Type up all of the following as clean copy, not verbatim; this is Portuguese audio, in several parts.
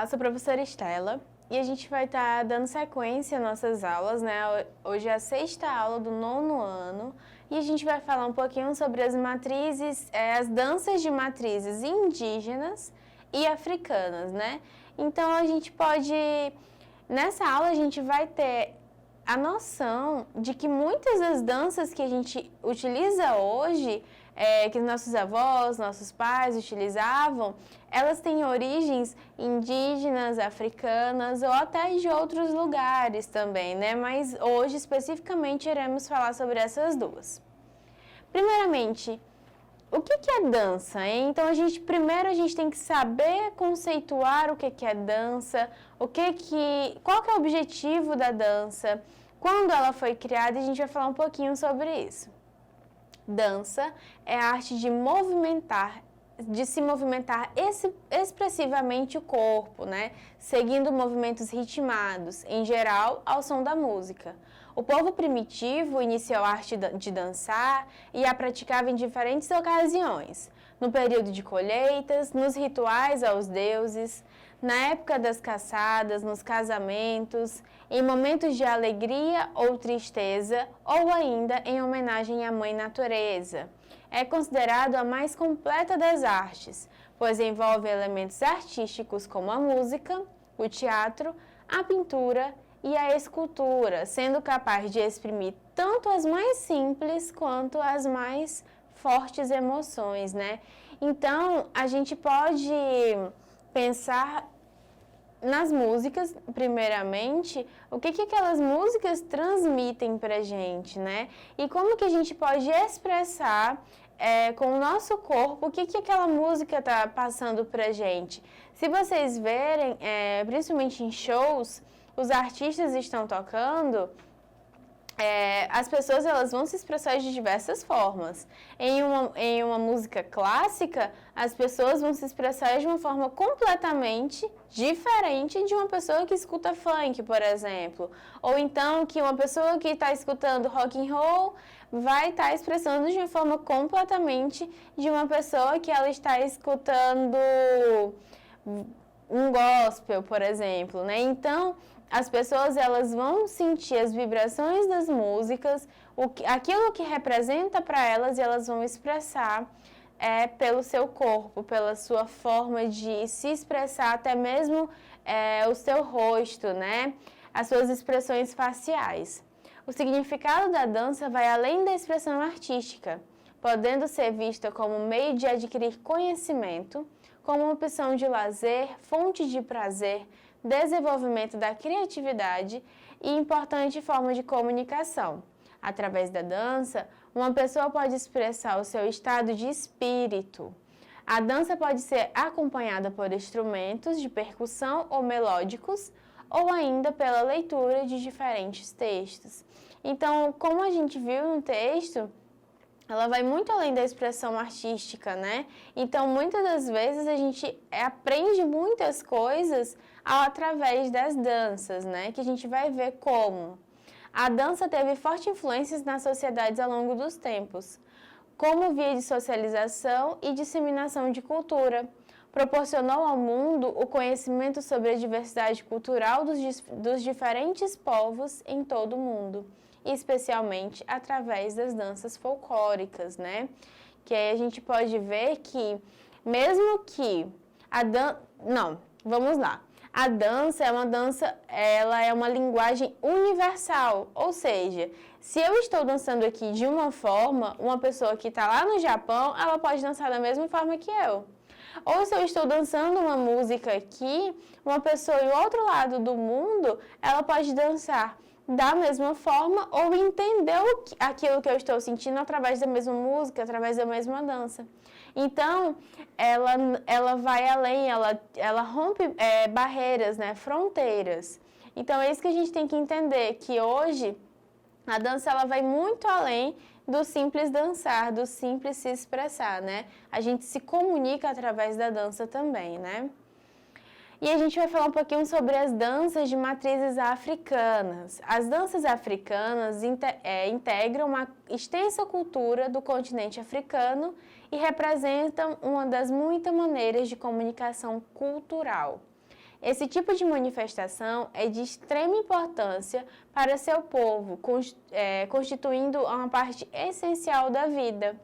Olá, sou a professora Estela e a gente vai estar dando sequência às nossas aulas, né? Hoje é a sexta aula do 9º ano e a gente vai falar um pouquinho sobre as matrizes, as danças de matrizes indígenas e africanas, né? Então a gente pode, nessa aula a gente vai ter a noção de que muitas das danças que a gente utiliza hoje, que nossos avós, nossos pais utilizavam, elas têm origens indígenas, africanas ou até de outros lugares também, né? Mas hoje, especificamente, iremos falar sobre essas duas. Primeiramente, o que é dança, hein? Então, primeiro a gente tem que saber conceituar o que é dança, qual que é o objetivo da dança, quando ela foi criada, e a gente vai falar um pouquinho sobre isso. Dança é a arte de se movimentar expressivamente o corpo, né? Seguindo movimentos ritmados, em geral, ao som da música. O povo primitivo iniciou a arte de dançar e a praticava em diferentes ocasiões, no período de colheitas, nos rituais aos deuses, na época das caçadas, nos casamentos, em momentos de alegria ou tristeza, ou ainda em homenagem à Mãe Natureza. É considerado a mais completa das artes, pois envolve elementos artísticos como a música, o teatro, a pintura e a escultura, sendo capaz de exprimir tanto as mais simples quanto as mais fortes emoções, né? Então, a gente pode pensar nas músicas, primeiramente, o que aquelas músicas transmitem pra gente, né? E como que a gente pode expressar com o nosso corpo o que aquela música tá passando pra gente. Se vocês verem, principalmente em shows, os artistas estão tocando, as pessoas elas vão se expressar de diversas formas. Em uma música clássica, as pessoas vão se expressar de uma forma completamente diferente de uma pessoa que escuta funk, por exemplo. Ou então que uma pessoa que está escutando rock and roll vai estar expressando de uma forma completamente de uma pessoa que ela está escutando um gospel, por exemplo, né? Então, as pessoas elas vão sentir as vibrações das músicas, aquilo que representa para elas, e elas vão expressar pelo seu corpo, pela sua forma de se expressar, até mesmo o seu rosto, né? As suas expressões faciais. O significado da dança vai além da expressão artística, podendo ser vista como meio de adquirir conhecimento, como uma opção de lazer, fonte de prazer, desenvolvimento da criatividade e importante forma de comunicação. Através da dança, uma pessoa pode expressar o seu estado de espírito. A dança pode ser acompanhada por instrumentos de percussão ou melódicos, ou ainda pela leitura de diferentes textos. Então, como a gente viu no texto, ela vai muito além da expressão artística, né? Então, muitas das vezes a gente aprende muitas coisas através das danças, né? Que a gente vai ver como. A dança teve fortes influências nas sociedades ao longo dos tempos, como via de socialização e disseminação de cultura. Proporcionou ao mundo o conhecimento sobre a diversidade cultural dos diferentes povos em todo o mundo, especialmente através das danças folclóricas, né? Que aí a gente pode ver que, mesmo que vamos lá. A dança ela é uma linguagem universal, ou seja, se eu estou dançando aqui de uma forma, uma pessoa que está lá no Japão, ela pode dançar da mesma forma que eu. Ou se eu estou dançando uma música aqui, uma pessoa em outro lado do mundo, ela pode dançar da mesma forma ou entender aquilo que eu estou sentindo através da mesma música, através da mesma dança. Então, ela vai além, ela rompe barreiras, né, fronteiras. Então, é isso que a gente tem que entender, que hoje a dança ela vai muito além do simples dançar, do simples se expressar, né? A gente se comunica através da dança também, né? E a gente vai falar um pouquinho sobre as danças de matrizes africanas. As danças africanas integram uma extensa cultura do continente africano e representam uma das muitas maneiras de comunicação cultural. Esse tipo de manifestação é de extrema importância para seu povo, constituindo uma parte essencial da vida.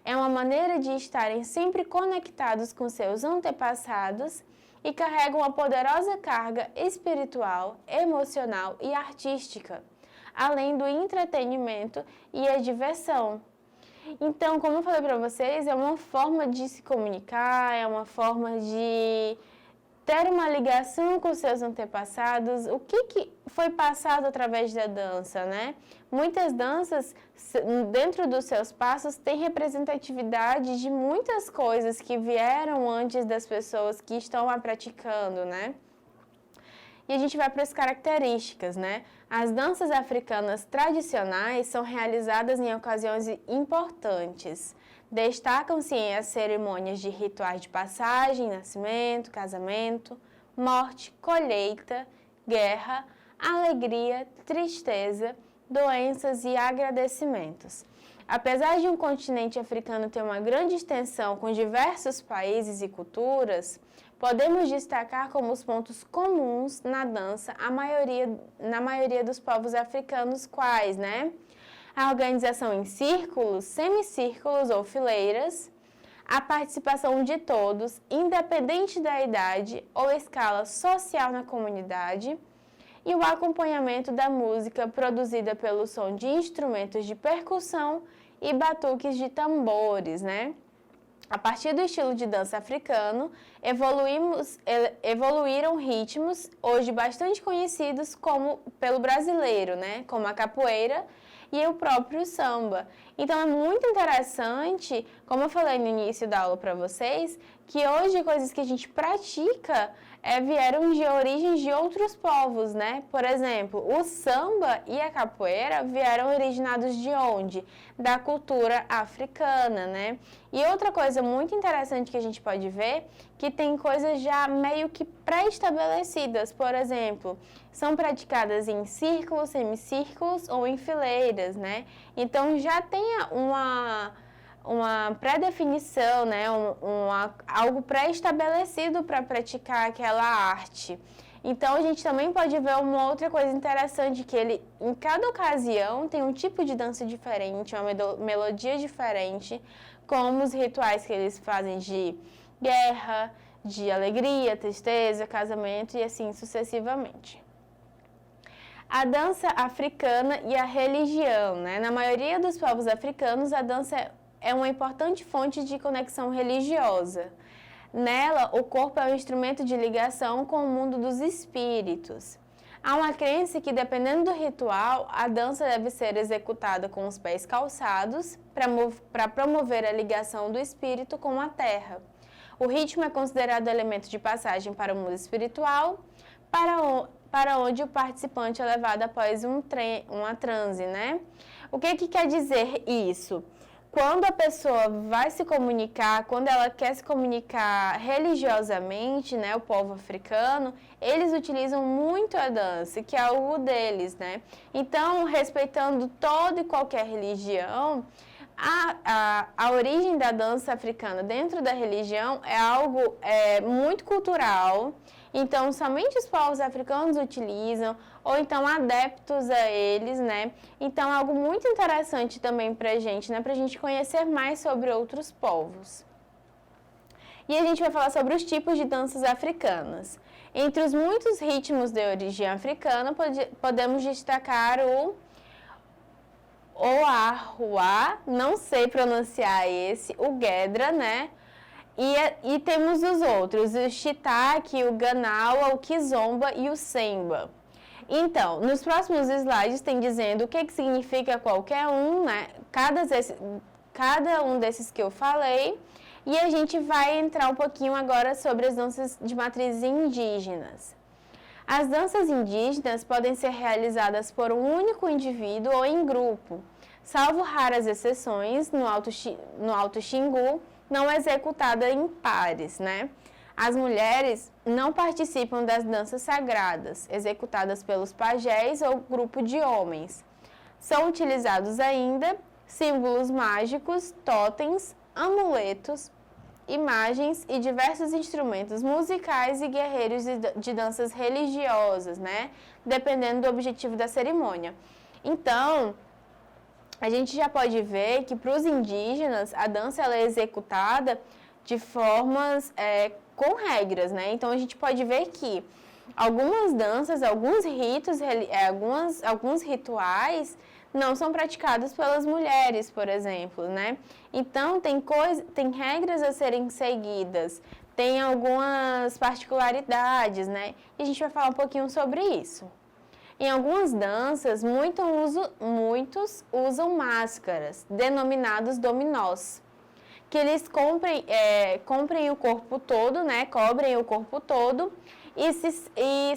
É uma maneira de estarem sempre conectados com seus antepassados e carregam uma poderosa carga espiritual, emocional e artística, além do entretenimento e a diversão. Então, como eu falei para vocês, é uma forma de se comunicar, é uma forma de ter uma ligação com seus antepassados, o que foi passado através da dança, né? Muitas danças, dentro dos seus passos, têm representatividade de muitas coisas que vieram antes das pessoas que estão a praticando, né? E a gente vai para as características, né? As danças africanas tradicionais são realizadas em ocasiões importantes. Destacam-se as cerimônias de rituais de passagem, nascimento, casamento, morte, colheita, guerra, alegria, tristeza, doenças e agradecimentos. Apesar de um continente africano ter uma grande extensão com diversos países e culturas, podemos destacar como os pontos comuns na dança na maioria dos povos africanos quais, né? A organização em círculos, semicírculos ou fileiras, a participação de todos, independente da idade ou escala social na comunidade, e o acompanhamento da música produzida pelo som de instrumentos de percussão e batuques de tambores, né? A partir do estilo de dança africano, evoluíram ritmos hoje bastante conhecidos pelo brasileiro, né? Como a capoeira e o próprio samba. Então é muito interessante, como eu falei no início da aula para vocês, que hoje coisas que a gente pratica vieram de origens de outros povos, né? Por exemplo, o samba e a capoeira vieram originados de onde? Da cultura africana, né? E outra coisa muito interessante que a gente pode ver, que tem coisas já meio que pré-estabelecidas, por exemplo, são praticadas em círculos, semicírculos ou em fileiras, né? Então já tem uma pré-definição, né? Algo pré-estabelecido para praticar aquela arte. Então, a gente também pode ver uma outra coisa interessante, que em cada ocasião, tem um tipo de dança diferente, uma melodia diferente, como os rituais que eles fazem de guerra, de alegria, tristeza, casamento e assim sucessivamente. A dança africana e a religião, né? Na maioria dos povos africanos, a dança é uma importante fonte de conexão religiosa. Nela, o corpo é um instrumento de ligação com o mundo dos espíritos. Há uma crença que, dependendo do ritual, a dança deve ser executada com os pés calçados para promover a ligação do espírito com a terra. O ritmo é considerado elemento de passagem para o mundo espiritual, para onde o participante é levado após uma transe, né? O que quer dizer isso? Quando a pessoa vai se comunicar, quando ela quer se comunicar religiosamente, né, o povo africano, eles utilizam muito a dança, que é algo deles, né? Então, respeitando toda e qualquer religião, a origem da dança africana dentro da religião é algo muito cultural. Então, somente os povos africanos utilizam, ou então adeptos a eles, né? Então, é algo muito interessante também pra gente, né? Pra gente conhecer mais sobre outros povos. E a gente vai falar sobre os tipos de danças africanas. Entre os muitos ritmos de origem africana, podemos destacar o Oarua, não sei pronunciar o Gedra, né? E temos os outros, o Shiitake, o Ganawa, o Kizomba e o Semba. Então, nos próximos slides tem dizendo o que significa qualquer um, né? Cada um desses que eu falei. E a gente vai entrar um pouquinho agora sobre as danças de matrizes indígenas. As danças indígenas podem ser realizadas por um único indivíduo ou em grupo, salvo raras exceções no Alto Xingu, não executada em pares, né? As mulheres não participam das danças sagradas, executadas pelos pajés ou grupo de homens. São utilizados ainda símbolos mágicos, totens, amuletos imagens e diversos instrumentos musicais e guerreiros de danças religiosas, né? Dependendo do objetivo da cerimônia. Então, a gente já pode ver que para os indígenas a dança ela é executada de formas com regras, né? Então a gente pode ver que algumas danças, alguns ritos, alguns rituais não são praticados pelas mulheres, por exemplo, né? Então tem regras a serem seguidas, tem algumas particularidades, né? E a gente vai falar um pouquinho sobre isso. Em algumas danças, muitos usam máscaras, denominados dominós, que eles cobrem o corpo todo, né? Cobrem o corpo todo e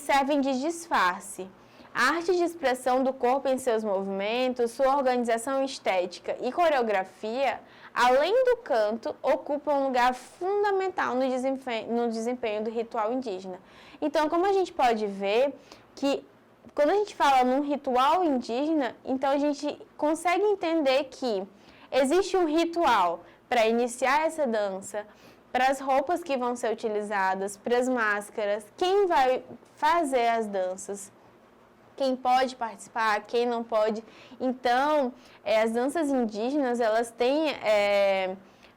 servem de disfarce. A arte de expressão do corpo em seus movimentos, sua organização estética e coreografia, além do canto, ocupam um lugar fundamental no desempenho do ritual indígena. Então, como a gente pode ver que quando a gente fala num ritual indígena, então a gente consegue entender que existe um ritual para iniciar essa dança, para as roupas que vão ser utilizadas, para as máscaras, quem vai fazer as danças, quem pode participar, quem não pode. Então, as danças indígenas, elas têm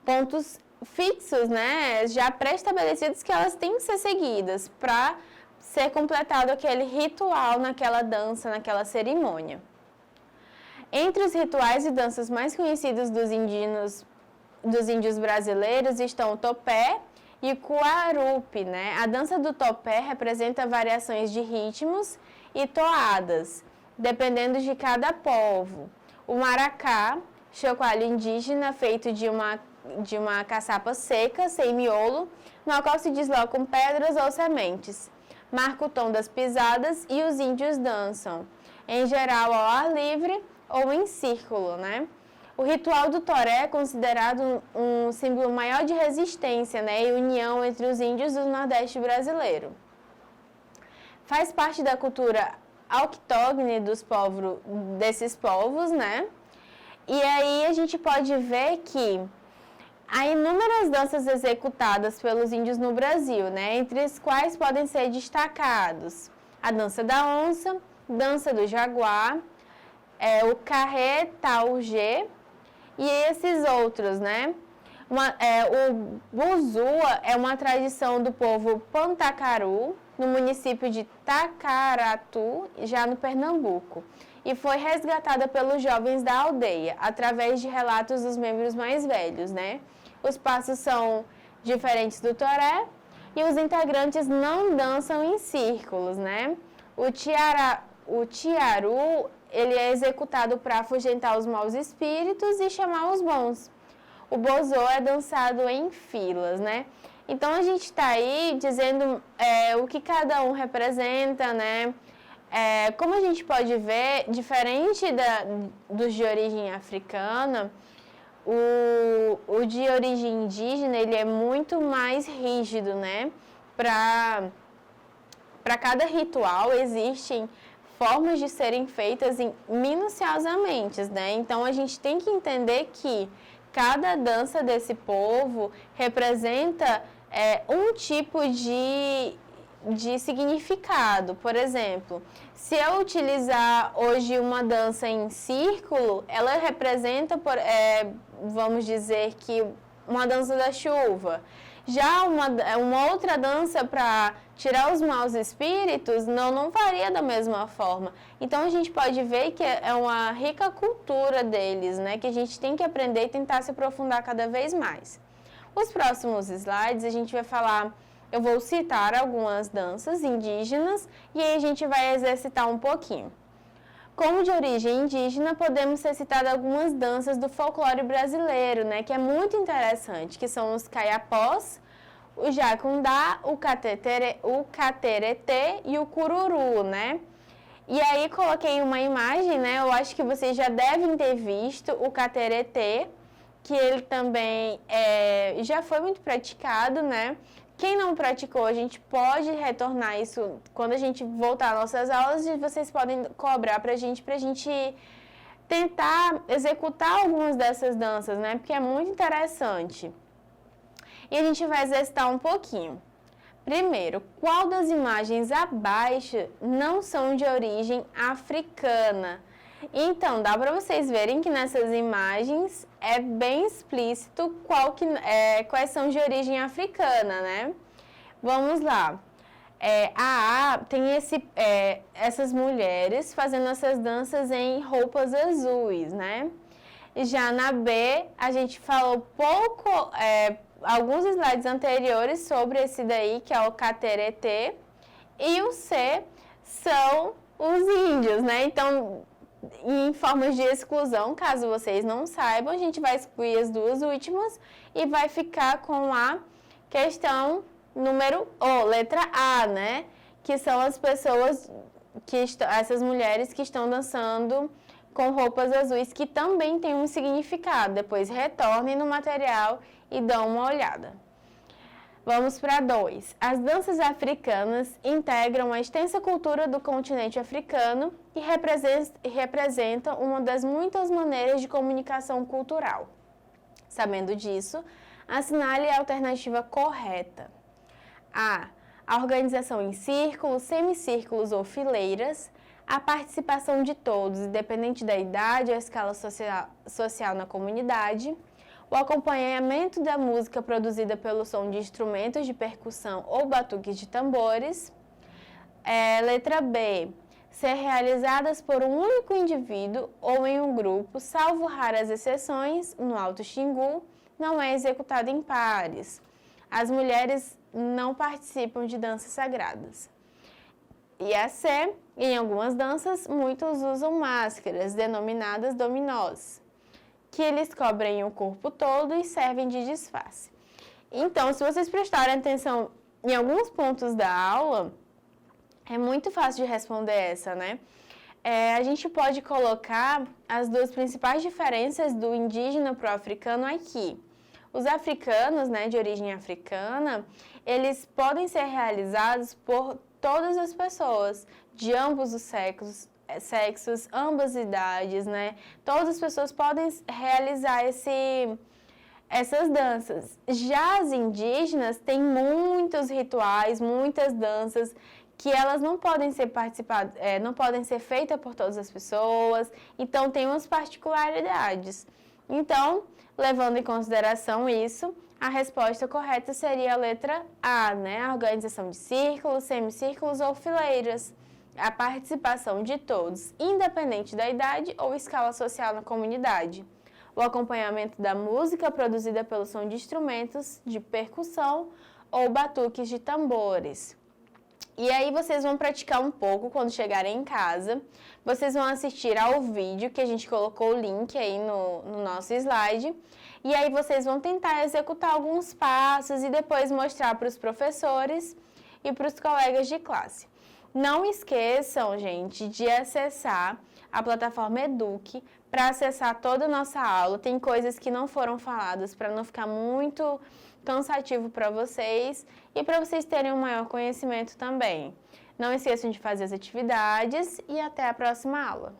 pontos fixos, né, já pré-estabelecidos que elas têm que ser seguidas para ser completado aquele ritual naquela dança, naquela cerimônia. Entre os rituais e danças mais conhecidos dos índios brasileiros estão o topé e o cuarupi, né? A dança do topé representa variações de ritmos e toadas, dependendo de cada povo. O maracá, chocalho indígena feito de uma caçapa seca, sem miolo, no qual se deslocam pedras ou sementes. Marca o tom das pisadas e os índios dançam, em geral ao ar livre ou em círculo, né? O ritual do toré é considerado um símbolo maior de resistência, né, e união entre os índios do Nordeste brasileiro. Faz parte da cultura autóctone desses povos, né? E aí a gente pode ver que há inúmeras danças executadas pelos índios no Brasil, né? Entre as quais podem ser destacados a dança da onça, dança do jaguar, o carré taugê e esses outros, né? O buzua é uma tradição do povo Pantacaru, no município de Tacaratu, já no Pernambuco, e foi resgatada pelos jovens da aldeia, através de relatos dos membros mais velhos, né? Os passos são diferentes do toré e os integrantes não dançam em círculos, né? O tiaru, ele é executado para afugentar os maus espíritos e chamar os bons. O bozô é dançado em filas, né? Então, a gente está aí dizendo o que cada um representa, né? Como a gente pode ver, diferente dos de origem africana, o de origem indígena, ele é muito mais rígido, né? Para cada ritual existem formas de serem feitas minuciosamente, né? Então, a gente tem que entender que cada dança desse povo representa um tipo de significado. Por exemplo, se eu utilizar hoje uma dança em círculo, ela representa, vamos dizer que uma dança da chuva. Já uma outra dança para tirar os maus espíritos, não faria da mesma forma. Então, a gente pode ver que é uma rica cultura deles, né? Que a gente tem que aprender e tentar se aprofundar cada vez mais. Os próximos slides, a gente vai falar, eu vou citar algumas danças indígenas e aí a gente vai exercitar um pouquinho. Como de origem indígena, podemos ser citadas algumas danças do folclore brasileiro, né, que é muito interessante, que são os caiapós, o jacundá, o cateretê e o cururu, né? E aí coloquei uma imagem, né, eu acho que vocês já devem ter visto o cateretê, que ele também já foi muito praticado, né? Quem não praticou, a gente pode retornar isso quando a gente voltar às nossas aulas e vocês podem cobrar pra gente tentar executar algumas dessas danças, né? Porque é muito interessante. e a gente vai exercitar um pouquinho. Primeiro, qual das imagens abaixo não são de origem africana? Então, dá para vocês verem que nessas imagens é bem explícito quais são de origem africana, né? Vamos lá. A tem essas mulheres fazendo essas danças em roupas azuis, né? Já na B, a gente falou alguns slides anteriores sobre esse daí, que é o cateretê, e o C são os índios, né? Então, em formas de exclusão, caso vocês não saibam, a gente vai excluir as duas últimas e vai ficar com a questão número letra A, né? Que são as pessoas essas mulheres que estão dançando com roupas azuis, que também tem um significado. Depois retornem no material e dão uma olhada. Vamos para 2. As danças africanas integram a extensa cultura do continente africano e representam uma das muitas maneiras de comunicação cultural. Sabendo disso, assinale a alternativa correta. A organização em círculos, semicírculos ou fileiras, a participação de todos, independente da idade ou escala social na comunidade, o acompanhamento da música produzida pelo som de instrumentos de percussão ou batuques de tambores. Letra B, ser realizadas por um único indivíduo ou em um grupo, salvo raras exceções, no Alto Xingu, não é executada em pares. As mulheres não participam de danças sagradas. E a C, em algumas danças, muitos usam máscaras, denominadas dominós, que eles cobrem o corpo todo e servem de disfarce. Então, se vocês prestarem atenção em alguns pontos da aula, é muito fácil de responder essa, né? A gente pode colocar as duas principais diferenças do indígena para o africano aqui. Os africanos, né, de origem africana, eles podem ser realizados por todas as pessoas, de ambos os sexos, ambas idades, né? Todas as pessoas podem realizar essas danças. Já as indígenas têm muitos rituais, muitas danças que elas não podem ser não podem ser feitas por todas as pessoas, então tem umas particularidades. Então, levando em consideração isso, a resposta correta seria a letra A, né? A organização de círculos, semicírculos ou fileiras. A participação de todos, independente da idade ou escala social na comunidade. O acompanhamento da música produzida pelo som de instrumentos de percussão ou batuques de tambores. E aí vocês vão praticar um pouco quando chegarem em casa. Vocês vão assistir ao vídeo que a gente colocou o link aí no nosso slide. E aí vocês vão tentar executar alguns passos e depois mostrar para os professores e para os colegas de classe. Não esqueçam, gente, de acessar a plataforma Eduque para acessar toda a nossa aula. Tem coisas que não foram faladas para não ficar muito cansativo para vocês e para vocês terem um maior conhecimento também. Não esqueçam de fazer as atividades e até a próxima aula.